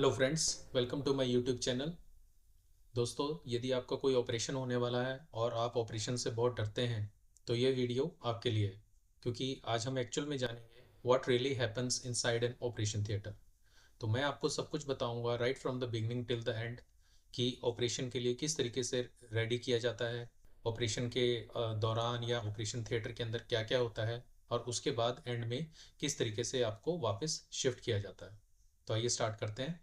Hello friends, welcome to my YouTube channel. दोस्तों, यदि आपका कोई ऑपरेशन होने वाला है और आप ऑपरेशन से बहुत डरते हैं तो ये वीडियो आपके लिए है, क्योंकि आज हम एक्चुअल में जानेंगे what really happens inside an operation theatre. तो मैं आपको सब कुछ बताऊंगा right from the beginning till the end कि ऑपरेशन के लिए किस तरीके से रेडी किया जाता है, ऑपरेशन के दौरान या ऑपरेशन थिएटर के अंदर क्या क्या होता है, और उसके बाद एंड में किस तरीके से आपको वापस शिफ्ट किया जाता है। तो आइए स्टार्ट करते हैं।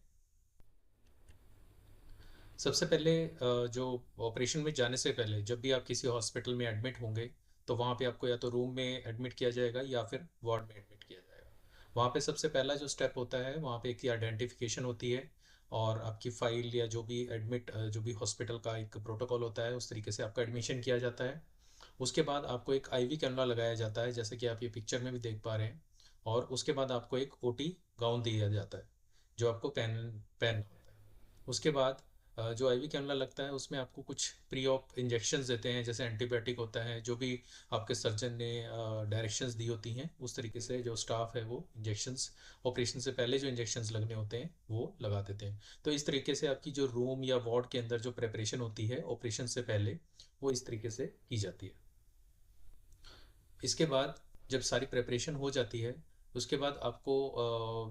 सबसे पहले जो ऑपरेशन में जाने से पहले जब भी आप किसी हॉस्पिटल में एडमिट होंगे तो वहाँ पे आपको या तो रूम में एडमिट किया जाएगा या फिर वार्ड में एडमिट किया जाएगा। वहाँ पे सबसे पहला जो स्टेप होता है, वहाँ पे एक आइडेंटिफिकेशन होती है और आपकी फाइल या जो भी एडमिट जो भी हॉस्पिटल का एक प्रोटोकॉल होता है उस तरीके से आपका एडमिशन किया जाता है। उसके बाद आपको एक आईवी कैनुला लगाया जाता है, जैसे कि आप ये पिक्चर में भी देख पा रहे हैं। और उसके बाद आपको एक ओटी गाउन दिया जाता है जो आपको पहनना होता है। उसके बाद जो आईवी कैनुला लगता है उसमें आपको कुछ प्री ऑप इंजेक्शंस देते हैं, जैसे एंटीबायोटिक होता है, जो भी आपके सर्जन ने डायरेक्शंस दी होती हैं उस तरीके से जो स्टाफ है वो इंजेक्शंस ऑपरेशन से पहले जो इंजेक्शंस लगने होते हैं वो लगा देते हैं। तो इस तरीके से आपकी जो रूम या वार्ड के अंदर जो प्रेपरेशन होती है ऑपरेशन से पहले, वो इस तरीके से की जाती है। इसके बाद जब सारी प्रेपरेशन हो जाती है उसके बाद आपको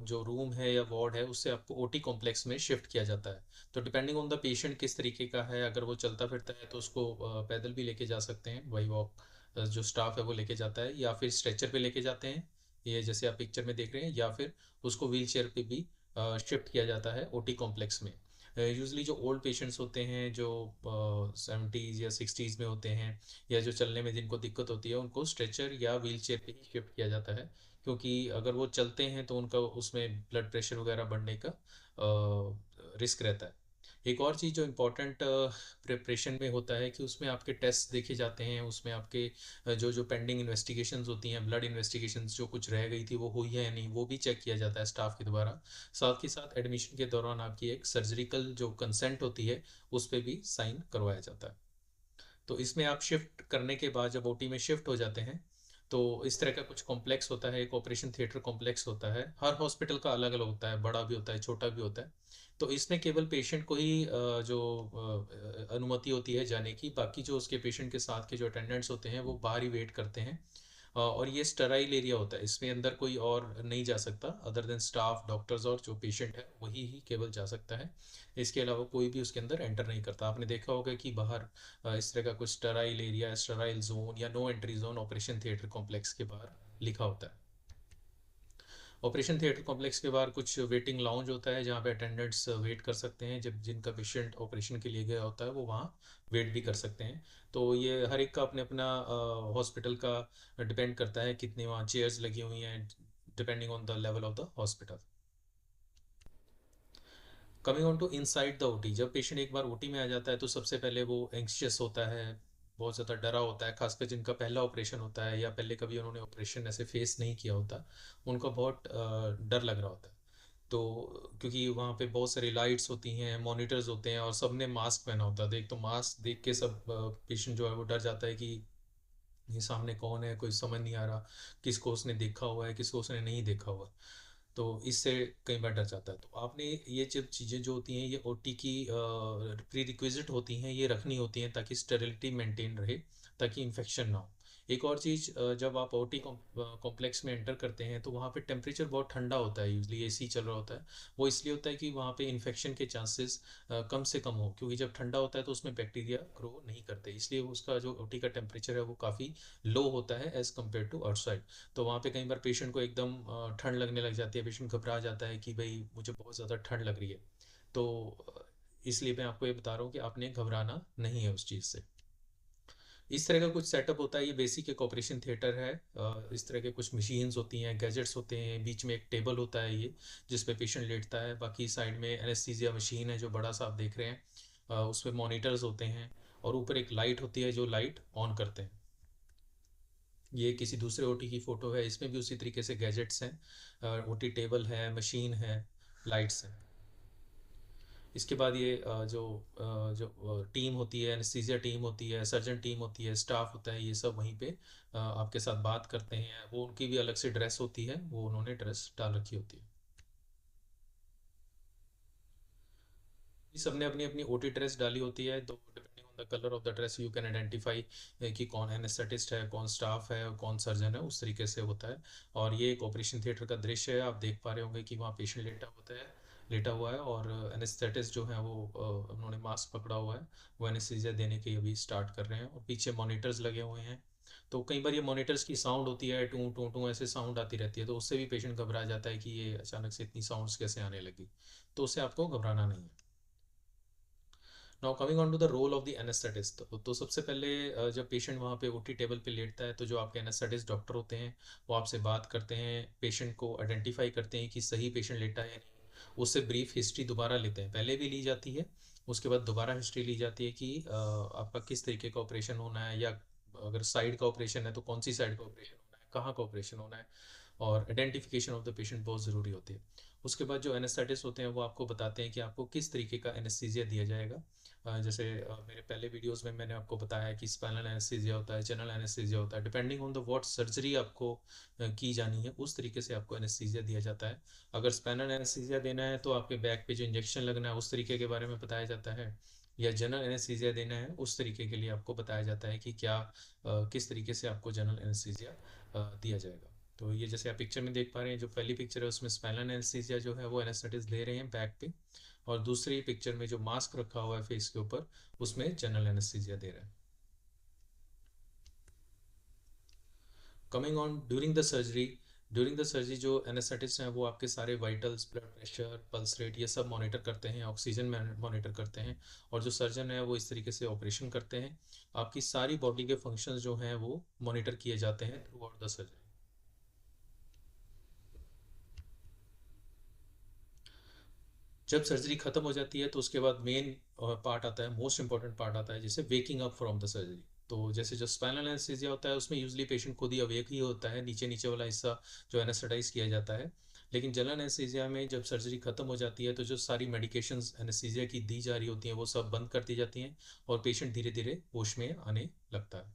जो रूम है या वार्ड है उससे आपको ओटी कॉम्प्लेक्स में शिफ्ट किया जाता है। तो डिपेंडिंग ऑन द पेशेंट किस तरीके का है, अगर वो चलता फिरता है तो उसको पैदल भी लेके जा सकते हैं, वही वॉक जो स्टाफ है वो लेके जाता है, या फिर स्ट्रेचर पे लेके जाते हैं, ये जैसे आप पिक्चर में देख रहे हैं, या फिर उसको व्हील चेयर पे भी शिफ्ट किया जाता है ओटी कॉम्प्लेक्स में। यूजली जो ओल्ड पेशेंट्स होते हैं जो 70s या 60s में होते हैं या जो चलने में जिनको दिक्कत होती है उनको स्ट्रेचर या व्हील चेयर पे ही शिफ्ट किया जाता है, क्योंकि अगर वो चलते हैं तो उनका उसमें ब्लड प्रेशर वगैरह बढ़ने का रिस्क रहता है। एक और चीज़ जो इम्पोर्टेंट प्रिपरेशन में होता है कि उसमें आपके टेस्ट देखे जाते हैं, उसमें आपके जो जो पेंडिंग इन्वेस्टिगेशंस होती हैं, ब्लड इन्वेस्टिगेशंस जो कुछ रह गई थी वो हुई है या नहीं, वो भी चेक किया जाता है स्टाफ के द्वारा। साथ ही साथ एडमिशन के दौरान आपकी एक सर्जरिकल जो कंसेंट होती है उस पर भी साइन करवाया जाता है। तो इसमें आप शिफ्ट करने के बाद जब ओटी में शिफ्ट हो जाते हैं तो इस तरह का कुछ कॉम्प्लेक्स होता है, एक ऑपरेशन थिएटर कॉम्प्लेक्स होता है। हर हॉस्पिटल का अलग अलग होता है, बड़ा भी होता है छोटा भी होता है। तो इसमें केवल पेशेंट को ही जो अनुमति होती है जाने की, बाकी जो उसके पेशेंट के साथ के जो अटेंडेंट्स होते हैं वो बाहर ही वेट करते हैं। और ये स्टेराइल एरिया होता है, इसमें अंदर कोई और नहीं जा सकता अदर देन स्टाफ, डॉक्टर्स और जो पेशेंट है वही ही केवल जा सकता है। इसके अलावा कोई भी उसके अंदर एंटर नहीं करता। आपने देखा होगा कि बाहर इस तरह का कुछ स्टेराइल एरिया, स्टेराइल जोन या no entry zone operation theatre complex के बाहर लिखा होता है। ऑपरेशन थिएटर कॉम्प्लेक्स के बाहर कुछ वेटिंग लाउंज होता है जहाँ पे अटेंडेंट्स वेट कर सकते हैं, जब जिनका पेशेंट ऑपरेशन के लिए गया होता है वो वहाँ वेट भी कर सकते हैं। तो ये हर एक का अपने अपना हॉस्पिटल का डिपेंड करता है कितनी वहाँ चेयर्स लगी हुई हैं, depending on the level of the hospital. Coming on to inside the OT, जब पेशेंट एक बार ओटी में आ जाता है तो सबसे पहले वो एंग्शियस होता है, बहुत ज़्यादा डरा होता है, खासकर जिनका पहला ऑपरेशन होता है या पहले कभी उन्होंने ऑपरेशन ऐसे फेस नहीं किया होता, उनको बहुत डर लग रहा होता है। तो क्योंकि वहाँ पे बहुत सारी लाइट्स होती हैं, मॉनिटर्स होते हैं और सब ने मास्क पहना होता है, देख तो मास्क देख के सब पेशेंट जो है वो डर जाता है कि ये सामने कौन है, कोई समझ नहीं आ रहा, किसको उसने देखा हुआ है किसको उसने नहीं देखा हुआ। तो इससे कई बार डर जाता है। तो आपने ये जब चीज़ें जो होती हैं ये ओटी की प्री रिक्विजिट होती हैं, ये रखनी होती हैं ताकि स्टेरिलिटी मेंटेन रहे, ताकि इन्फेक्शन ना हो। एक और चीज़, जब आप ओटी कॉम्प्लेक्स में एंटर करते हैं तो वहाँ पे टेम्परेचर बहुत ठंडा होता है, यूजली एसी चल रहा होता है। वो इसलिए होता है कि वहाँ पे इन्फेक्शन के चांसेस कम से कम हो, क्योंकि जब ठंडा होता है तो उसमें बैक्टीरिया ग्रो नहीं करते, इसलिए उसका जो ओटी का टेम्परेचर है वो काफ़ी लो होता है एज़ कम्पेयर टू आउटसाइड। तो वहाँ पे कई बार पेशेंट को एकदम ठंड लगने लग जाती है, पेशेंट घबरा जाता है कि भाई मुझे बहुत ज़्यादा ठंड लग रही है। तो इसलिए मैं आपको ये बता रहा हूँ कि आपने घबराना नहीं है उस चीज़ से। इस तरह का कुछ सेटअप होता है, ये बेसिक एक ऑपरेशन थिएटर है। इस तरह के कुछ मशीन्स होती हैं, गैजेट्स होते हैं, बीच में एक टेबल होता है ये जिस पे पेशेंट लेटता है, बाकी साइड में एनेस्थीसिया मशीन है जो बड़ा सा आप देख रहे हैं, उस पर मॉनिटर्स होते हैं, और ऊपर एक लाइट होती है जो लाइट ऑन करते हैं। ये किसी दूसरे ओटी की फ़ोटो है, इसमें भी उसी तरीके से गैजेट्स हैं, ओटी टेबल है, मशीन है, लाइट्स हैं। इसके बाद ये जो टीम होती है, एनेस्थीसिया टीम होती है, सर्जन टीम होती है, स्टाफ होता है, ये सब वहीं पे आपके साथ बात करते हैं। वो उनकी भी अलग से ड्रेस होती है, वो उन्होंने ड्रेस डाल रखी होती है। सबने अपनी अपनी ओटी ड्रेस डाली होती है, तो depending on the colour of the dress you can identify कि कौन एनेस्थेटिस्ट है, कौन स्टाफ है और कौन सर्जन है, उस तरीके से होता है। और ये एक ऑपरेशन थिएटर का दृश्य है, आप देख पा रहे होंगे कि वहाँ पेशेंट लेटा हुआ है, और एनेस्थेटिस्ट जो है वो उन्होंने मास्क पकड़ा हुआ है, वो एनेस्थीसिया देने के अभी स्टार्ट कर रहे हैं, और पीछे मॉनिटर्स लगे हुए हैं। तो कई बार ये मॉनिटर्स की साउंड होती है, टू टू टू ऐसे साउंड आती रहती है, तो उससे भी पेशेंट घबरा जाता है कि ये अचानक से इतनी साउंड्स कैसे आने लगी। तो उससे आपको घबराना नहीं है। Now coming on to the role of the anaesthetist, तो सबसे पहले जब पेशेंट वहाँ पे ओटी टेबल पे लेटता है, तो जो आपके एनेस्थेटिस्ट डॉक्टर होते हैं वो आपसे बात करते हैं, पेशेंट को आइडेंटिफाई करते हैं कि सही पेशेंट लेटा है या नहीं। उससे ब्रीफ हिस्ट्री दोबारा लेते हैं, पहले भी ली जाती है, उसके बाद दोबारा हिस्ट्री ली जाती है कि आपका किस तरीके का ऑपरेशन होना है, या अगर साइड का ऑपरेशन है तो कौन सी साइड का ऑपरेशन होना है, कहाँ का ऑपरेशन होना है। और आइडेंटिफिकेशन ऑफ द पेशेंट बहुत ज़रूरी होती है। उसके बाद जो एनेस्थेटिस्ट होते हैं वो आपको बताते हैं कि आपको किस तरीके का एनेस्थीसिया दिया जाएगा। जैसे मेरे पहले वीडियोस में मैंने आपको बताया कि स्पाइनल एनेस्थीसिया होता है, जनरल एनेस्थीसिया होता है, depending on the what surgery आपको की जानी है उस तरीके से आपको एनेस्थीसिया दिया जाता है। अगर स्पाइनल एनेस्थीसिया देना है तो आपके बैक पे जो इंजेक्शन लगना है उस तरीके के बारे में बताया जाता है, या जनरल एनेस्थीसिया देना है उस तरीके के लिए आपको बताया जाता है कि क्या किस तरीके से आपको जनरल एनेस्थीसिया दिया जाएगा। तो ये जैसे आप पिक्चर में देख पा रहे हैं, जो पहली पिक्चर है उसमें स्पाइनल एनेस्थीसिया जो है वो एनेस्थेटिस्ट दे रहे हैं बैक पे, और दूसरी पिक्चर में जो मास्क रखा हुआ है फेस के ऊपर उसमें जनरल एनेस्थीसिया दे रहा है। Coming on during the surgery जो एनेस्थेटिस्ट हैं वो आपके सारे vitals, blood pressure, pulse rate ये सब मॉनिटर करते हैं, ऑक्सीजन मॉनिटर करते हैं, और जो सर्जन है वो इस तरीके से ऑपरेशन करते हैं। आपकी सारी बॉडी के फंक्शंस जो हैं वो मॉनिटर किए जाते हैं थ्रू आउट द सर्जरी। जब सर्जरी खत्म हो जाती है तो उसके बाद मेन पार्ट आता है, मोस्ट इंपॉर्टेंट पार्ट आता है, जिसे waking up from the surgery. तो जैसे जो स्पाइनल एनेस्थीसिया होता है उसमें यूजली पेशेंट खुद ही अवेक ही होता है, नीचे नीचे वाला हिस्सा जो एनेस्थेटाइज किया जाता है। लेकिन जनरल एनेस्थीसिया में जब सर्जरी खत्म हो जाती है तो जो सारी मेडिकेशंस एनेस्थीसिया की दी जा रही होती हैं वो सब बंद कर दी जाती हैं, और पेशेंट धीरे धीरे होश में आने लगता है।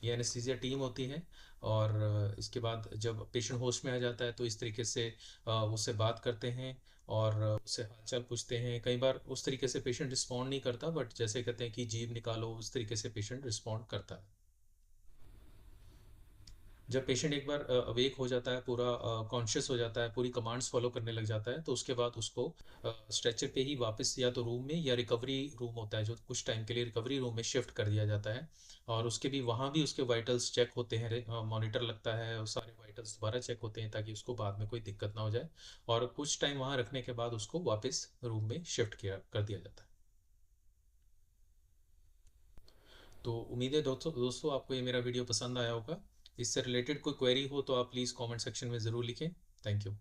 ये एनेस्थीसिया टीम होती है। और इसके बाद जब पेशेंट होश में आ जाता है तो इस तरीके से उससे बात करते हैं, और उससे हालचाल पूछते हैं। कई बार उस तरीके से पेशेंट रिस्पॉन्ड नहीं करता, बट जैसे कहते हैं कि जीभ निकालो, उस तरीके से पेशेंट रिस्पॉन्ड करता है। जब पेशेंट एक बार अवेक हो जाता है, पूरा कॉन्शियस हो जाता है, पूरी कमांड्स फॉलो करने लग जाता है, तो उसके बाद उसको स्ट्रेचर पे ही वापस या तो रूम में, या रिकवरी रूम होता है जो कुछ टाइम के लिए रिकवरी रूम में शिफ्ट कर दिया जाता है। और उसके भी वहाँ भी उसके वाइटल्स चेक होते हैं, मॉनिटर लगता है, और सारे वाइटल्स दोबारा चेक होते हैं ताकि उसको बाद में कोई दिक्कत ना हो जाए। और कुछ टाइम वहाँ रखने के बाद उसको वापस रूम में शिफ्ट किया कर दिया जाता है। तो उम्मीद है दोस्तों आपको ये मेरा वीडियो पसंद आया होगा। इससे रिलेटेड कोई क्वेरी हो तो आप प्लीज़ कमेंट सेक्शन में ज़रूर लिखें। Thank you.